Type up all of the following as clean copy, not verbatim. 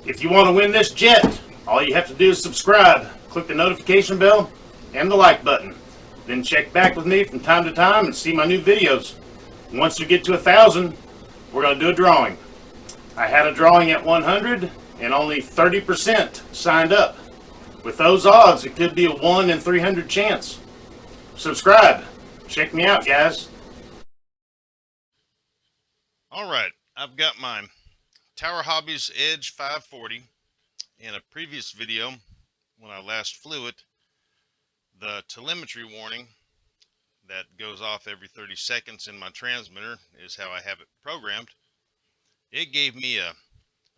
If you want to win this jet, all you have to do is subscribe, click the notification bell, and the like button. Then check back with me from time to time and see my new videos. Once we get to 1,000, we're going to do a drawing. I had a drawing at 100 and only 30% signed up. With those odds, it could be a 1 in 300 chance. Subscribe. Check me out, guys. Alright, I've got my Tower Hobbies Edge 540. In a previous video, when I last flew it, the telemetry warning that goes off every 30 seconds in my transmitter is how I have it programmed. It gave me a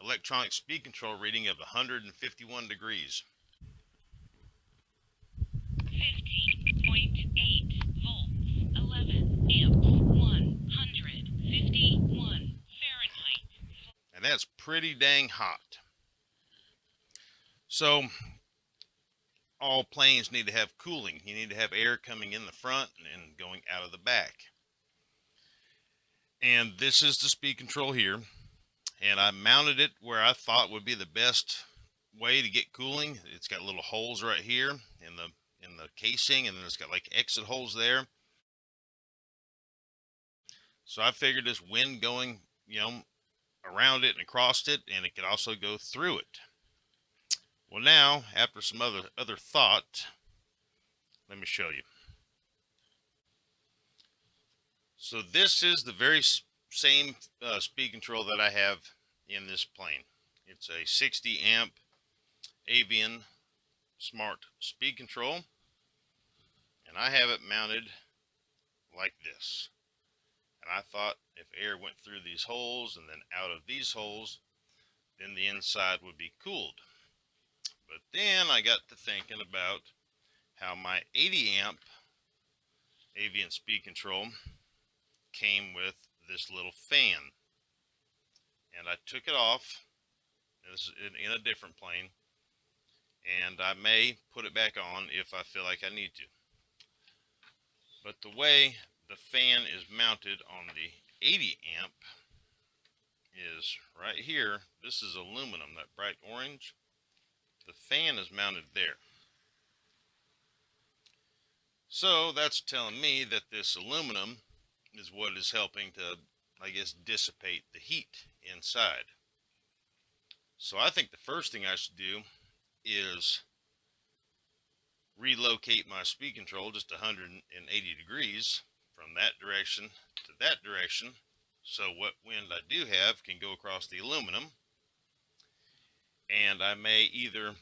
electronic speed control reading of 151 degrees. 50.8 volts, 11 amps, 151 Fahrenheit. And that's pretty dang hot. So, all planes need to have cooling. You need to have air coming in the front and going out of the back. And this is the speed control here. And I mounted it where I thought would be the best way to get cooling. It's got little holes right here in the casing, and then it's got like exit holes there. So I figured this wind going, around it and across it, and it could also go through it. Well, now, after some other thought, let me show you. So this is the very same speed control that I have in this plane. It's a 60 amp Avian smart speed control, and I have it mounted like this. And I thought if air went through these holes and then out of these holes, then the inside would be cooled. But then I got to thinking about how my 80 amp Avian speed control came with this little fan. And I took it off. This is in a different plane. And I may put it back on if I feel like I need to. But the way the fan is mounted on the 80 amp is right here. This is aluminum, that bright orange. The fan is mounted there. So that's telling me that this aluminum is what is helping to, I guess, dissipate the heat inside. So I think the first thing I should do is relocate my speed control just 180 degrees from that direction to that direction, so what wind I do have can go across the aluminum. And I may either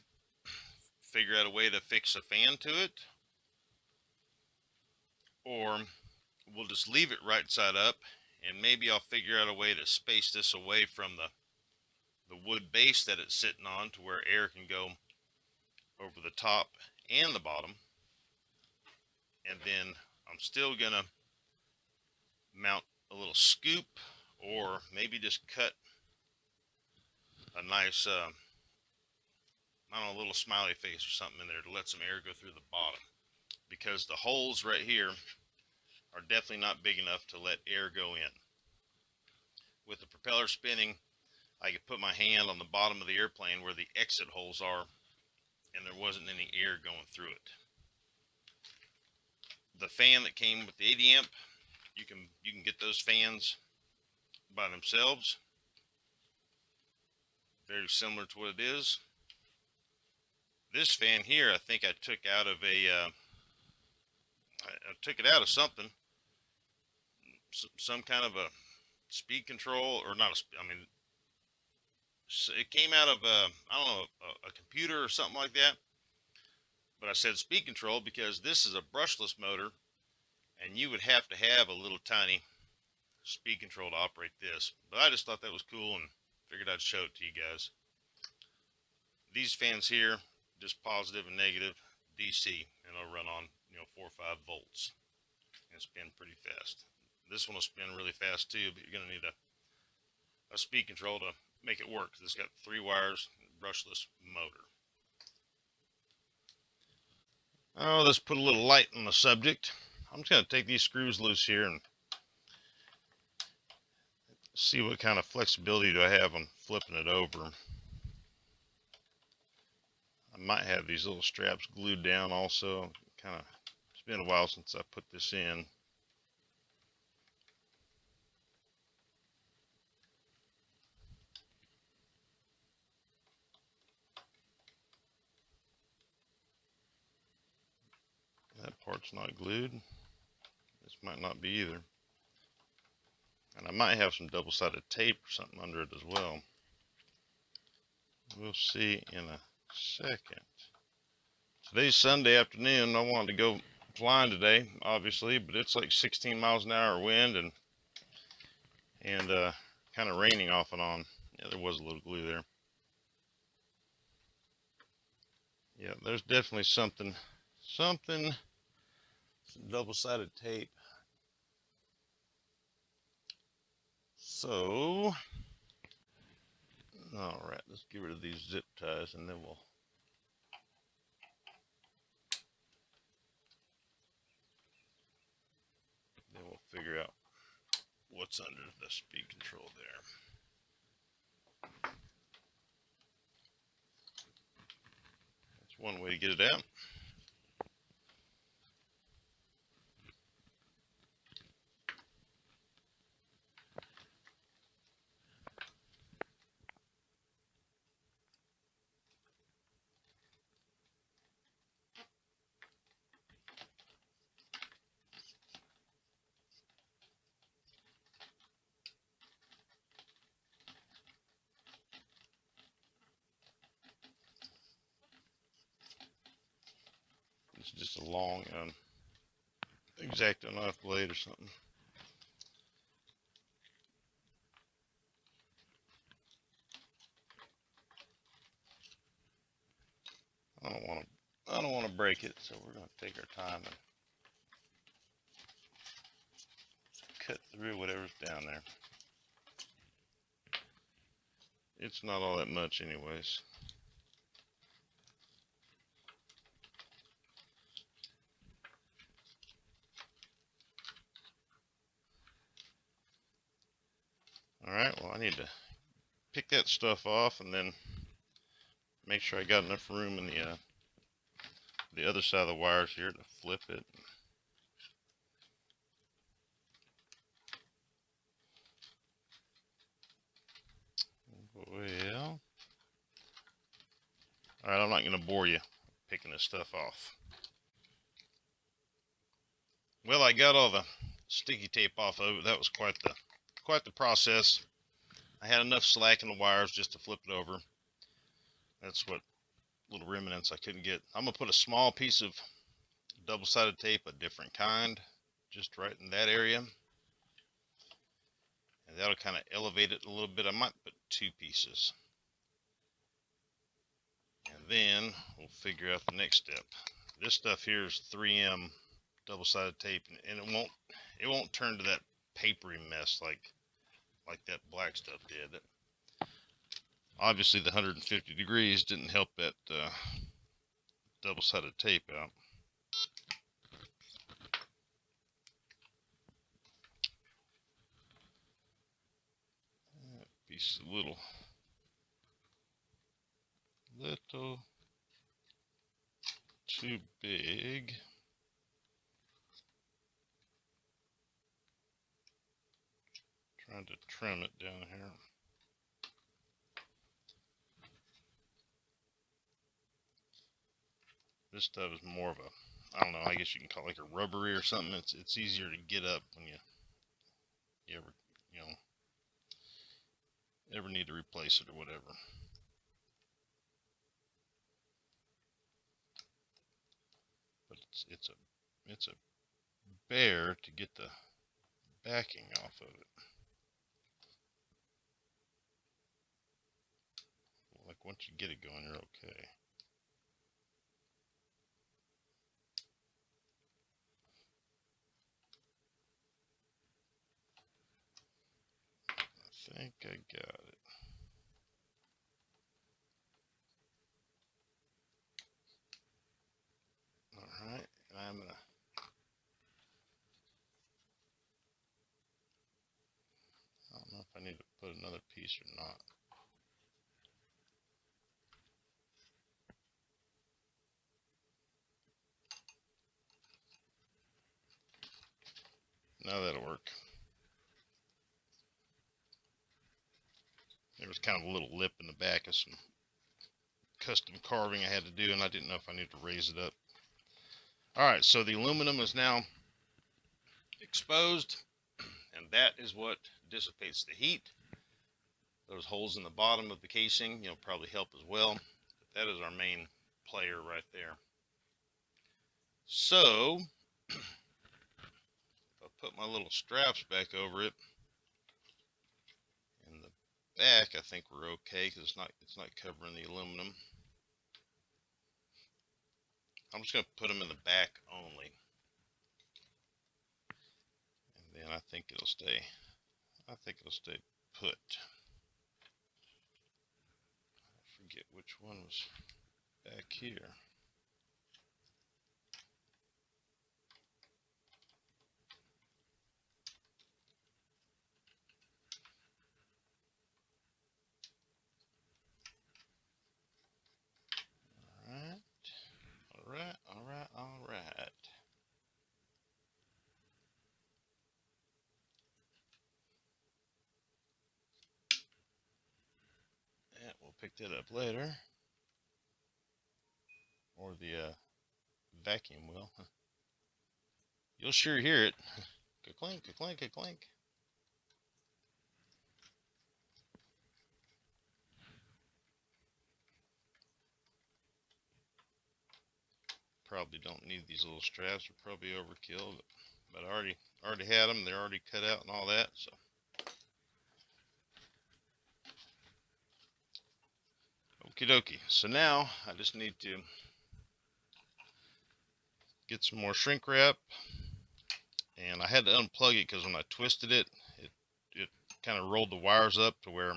figure out a way to fix a fan to it, or we'll just leave it right side up, and maybe I'll figure out a way to space this away from the wood base that it's sitting on to where air can go over the top and the bottom. And then I'm still gonna mount a little scoop, or maybe just cut a nice I don't know, a little smiley face or something in there to let some air go through the bottom, because the holes right here are definitely not big enough to let air go in. With the propeller spinning, I could put my hand on the bottom of the airplane where the exit holes are, and there wasn't any air going through it. The fan that came with the 80 amp, you can get those fans by themselves. Very similar to what it is. This fan here, I think I took out of I took it out of something, some kind of a speed control, or not it came out of I don't know, a computer or something like that. But I said speed control because this is a brushless motor, and you would have to have a little tiny speed control to operate this. But I just thought that was cool and figured I'd show it to you guys. These fans here, just positive and negative DC, and it'll run on 4 or 5 volts and spin pretty fast. This one will spin really fast too, but you're going to need a speed control to make it work, because it's got 3 wires, brushless motor. Oh, let's put a little light on the subject. I'm just going to take these screws loose here and see what kind of flexibility do I have on flipping it over. I might have these little straps glued down also. It's been a while since I put this in. That part's not glued. This might not be either. And I might have some double-sided tape or something under it as well. We'll see in a second. Today's Sunday afternoon. I wanted to go flying today, obviously, but it's like 16 miles an hour wind and kind of raining off and on. Yeah, there was a little glue there. Yeah, there's definitely some double-sided tape. So, all right, let's get rid of these zip ties and then we'll figure out what's under the speed control there. That's one way to get it out. It's just a long X-Acto knife blade or something. I don't want to break it, so we're going to take our time and cut through whatever's down there. It's not all that much anyways. Alright, well I need to pick that stuff off and then make sure I got enough room in the other side of the wires here to flip it. Well, alright, I'm not going to bore you picking this stuff off. Well, I got all the sticky tape off of it. That was quite the process. I had enough slack in the wires just to flip it over. That's what little remnants I couldn't get. I'm going to put a small piece of double-sided tape, a different kind, just right in that area. And that'll kind of elevate it a little bit. I might put 2 pieces. And then we'll figure out the next step. This stuff here is 3M double-sided tape, and it won't turn to that papery mess like that black stuff did. Obviously the 150 degrees didn't help that double-sided tape out. That piece is a little too big. Trying to trim it down here. This stuff is more of a, I don't know, I guess you can call it like a rubbery or something. It's easier to get up when you ever need to replace it or whatever. But it's a bear to get the backing off of it. Like once you get it going, you're okay. I think I got it. Alright, and I'm gonna I don't know if I need to put another piece or not. Now that'll work. There was kind of a little lip in the back of some custom carving I had to do, and I didn't know if I needed to raise it up. Alright, so the aluminum is now exposed, and that is what dissipates the heat. Those holes in the bottom of the casing, probably help as well. But that is our main player right there. So, if I put my little straps back over it, in the back, I think we're okay because it's not covering the aluminum. I'm just going to put them in the back only, and then I think it'll stay. I think it'll stay put. I forget which one was back here. All right. Yeah, we'll pick that up later. Or the vacuum will. You'll sure hear it. Ka-clink, ka-clink, ka-clink. Probably don't need these little straps. They're probably overkill, but I already had them. They're already cut out and all that. So okie dokie. So now I just need to get some more shrink wrap, and I had to unplug it because when I twisted it, it kind of rolled the wires up to where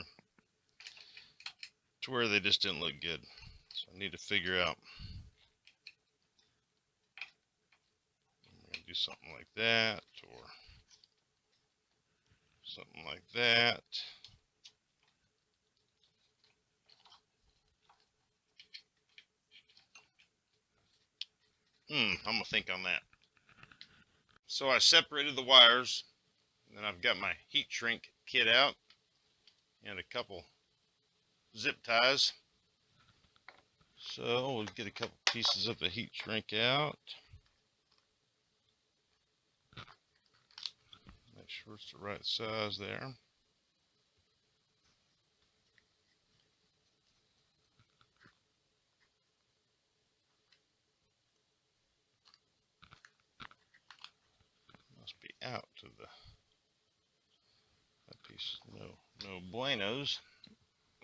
they just didn't look good. So I need to figure out. I'm gonna do something like that, or something like that. I'm gonna think on that. So I separated the wires, and then I've got my heat shrink kit out and a couple zip ties. So we'll get a couple pieces of the heat shrink out. Make sure it's the right size there. Must be out to that piece. No buenos.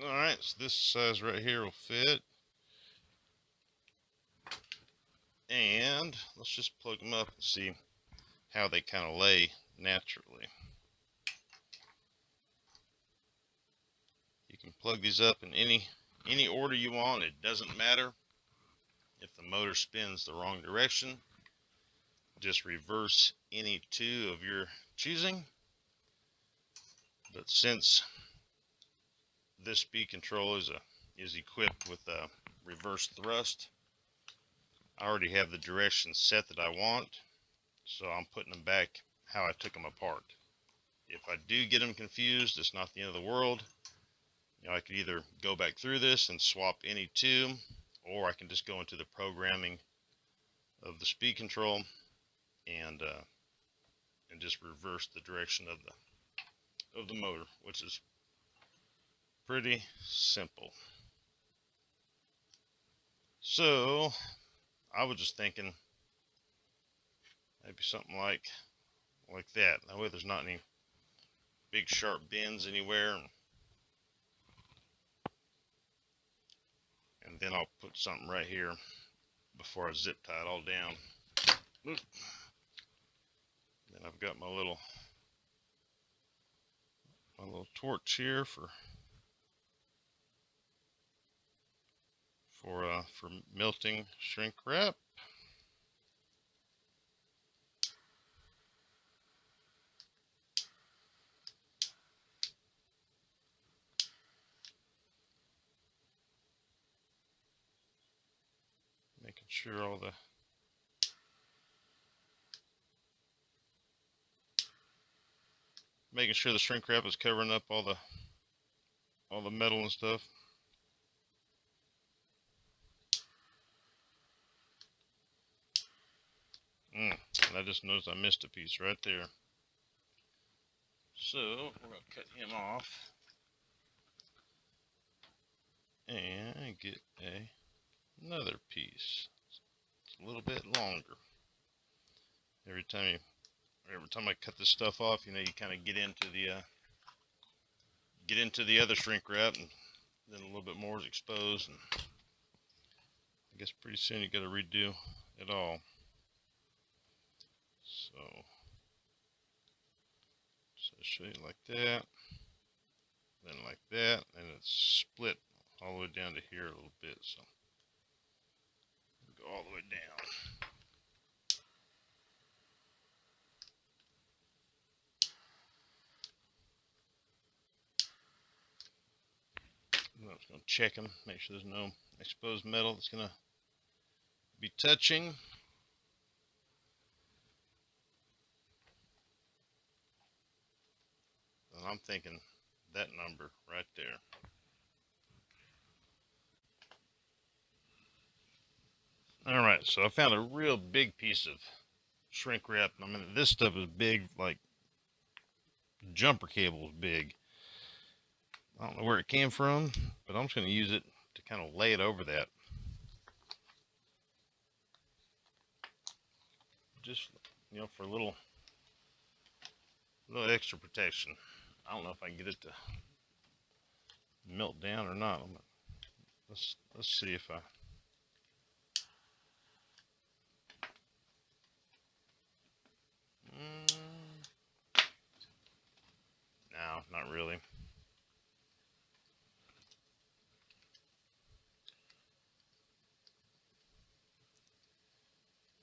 Alright, so this size right here will fit. And let's just plug them up and see how they kind of lay naturally. You can plug these up in any order you want. It doesn't matter if the motor spins the wrong direction. Just reverse any two of your choosing. But since this speed control is equipped with a reverse thrust, I already have the direction set that I want, so I'm putting them back how I took them apart. If I do get them confused, it's not the end of the world. I could either go back through this and swap any two, or I can just go into the programming of the speed control and just reverse the direction of the motor, which is pretty simple. So I was just thinking maybe something like that. That way there's not any big sharp bends anywhere. And then I'll put something right here before I zip tie it all down. Then I've got my little torch here for melting shrink wrap. Making sure all the making sure the shrink wrap is covering up all the metal and stuff. And I just noticed I missed a piece right there. So we're going to cut him off and get another piece. It's a little bit longer. Every time I cut this stuff off, you know, you kind of get into the other shrink wrap, and then a little bit more is exposed, and I guess pretty soon you got to redo it all. So I'll show you like that, then like that, and it's split all the way down to here a little bit. So go all the way down. I'm just going to check them, make sure there's no exposed metal that's going to be touching. And I'm thinking that number right there. All right, so I found a real big piece of shrink wrap. I mean, this stuff is big, like jumper cable is big. I don't know where it came from, but I'm just going to use it to kind of lay it over that. Just, you know, for a little extra protection. I don't know if I can get it to melt down or not. Let's see if I. No, not really.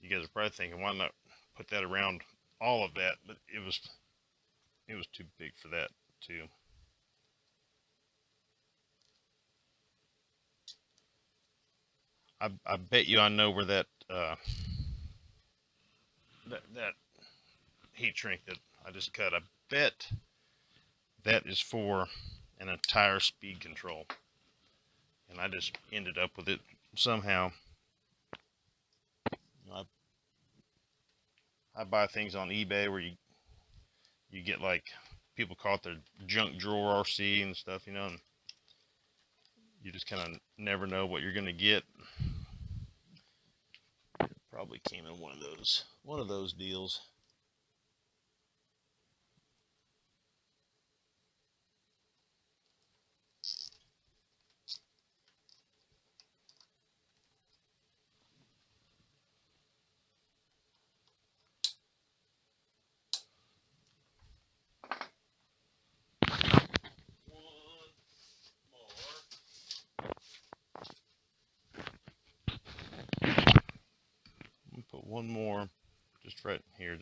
You guys are probably thinking, why not put that around all of that? But it was too big for that too. I bet you I know where that that heat shrink that I just cut, I bet that is for an entire speed control, and I just ended up with it somehow. I buy things on eBay where you get, like, people call it their junk drawer RC and stuff, you know, and you just kind of never know what you're gonna get. It probably came in one of those deals. Put one more just right here.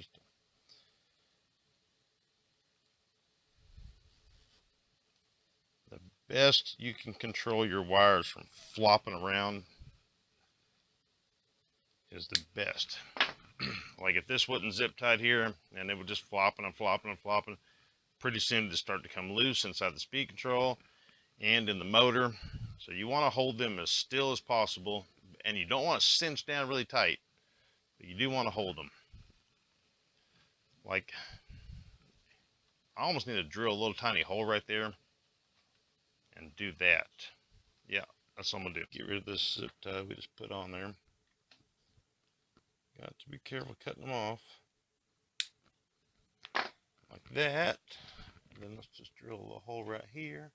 The best you can control your wires from flopping around is the best. Like if this wasn't zip tied here and it was just flopping and flopping and flopping, pretty soon it'd start to come loose inside the speed control and in the motor. So you want to hold them as still as possible, and you don't want to cinch down really tight, but you do want to hold them. Like, I almost need to drill a little tiny hole right there and do that. Yeah, that's what I'm gonna do. Get rid of this zip tie we just put on there. Got to be careful cutting them off like that. And then let's just drill a little hole right here.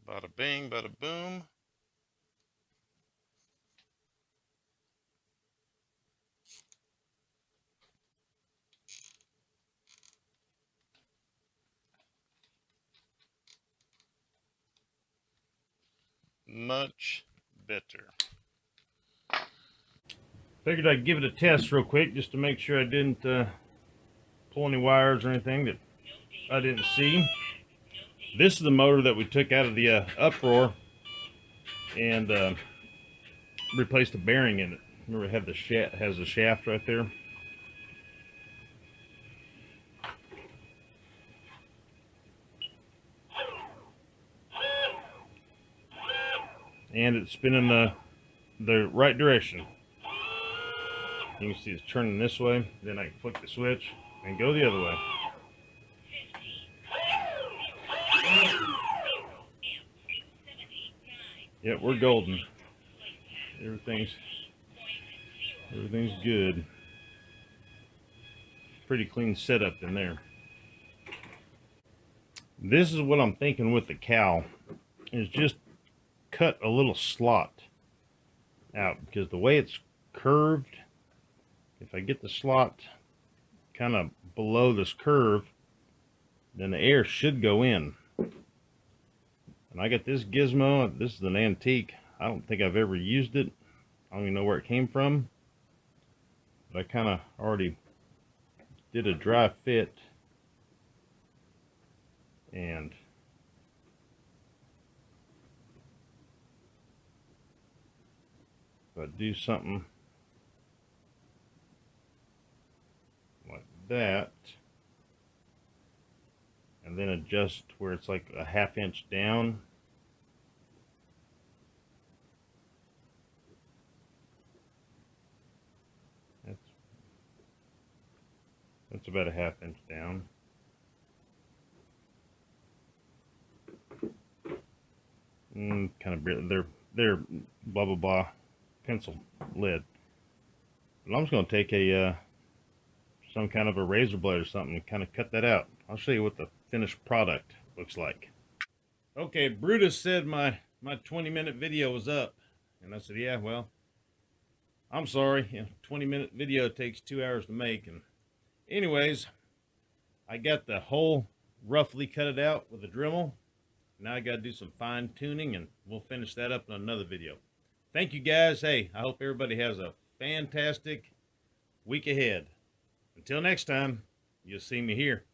Bada bing, bada boom. Much better. Figured I'd give it a test real quick just to make sure I didn't pull any wires or anything that I didn't see. This is the motor that we took out of the uproar, and replace the bearing in it. Remember, it had the has the shaft right there. And it's spinning the right direction. You can see it's turning this way. Then I can flick the switch and go the other way. Yep, we're golden. Everything's good. Pretty clean setup in there. This is what I'm thinking with the cow, is just cut a little slot out, because the way it's curved, if I get the slot kind of below this curve, then the air should go in. And I got this gizmo. This is an antique. I don't think I've ever used it. I don't even know where it came from. But I kind of already did a dry fit. And if I do something like that, and then adjust where it's like a ½ inch down, that's about a ½ inch down. Kind of they're blah blah blah pencil lead. But I'm just going to take a some kind of a razor blade or something and kind of cut that out. I'll show you what the finished product looks like. Okay, Brutus said my 20-minute video was up, and I said, yeah, well, I'm sorry. 20-minute video takes 2 hours to make. And anyways, I got the hole roughly cut it out with a Dremel. Now I got to do some fine tuning, and we'll finish that up in another video. Thank you guys. Hey, I hope everybody has a fantastic week ahead. Until next time, you'll see me here.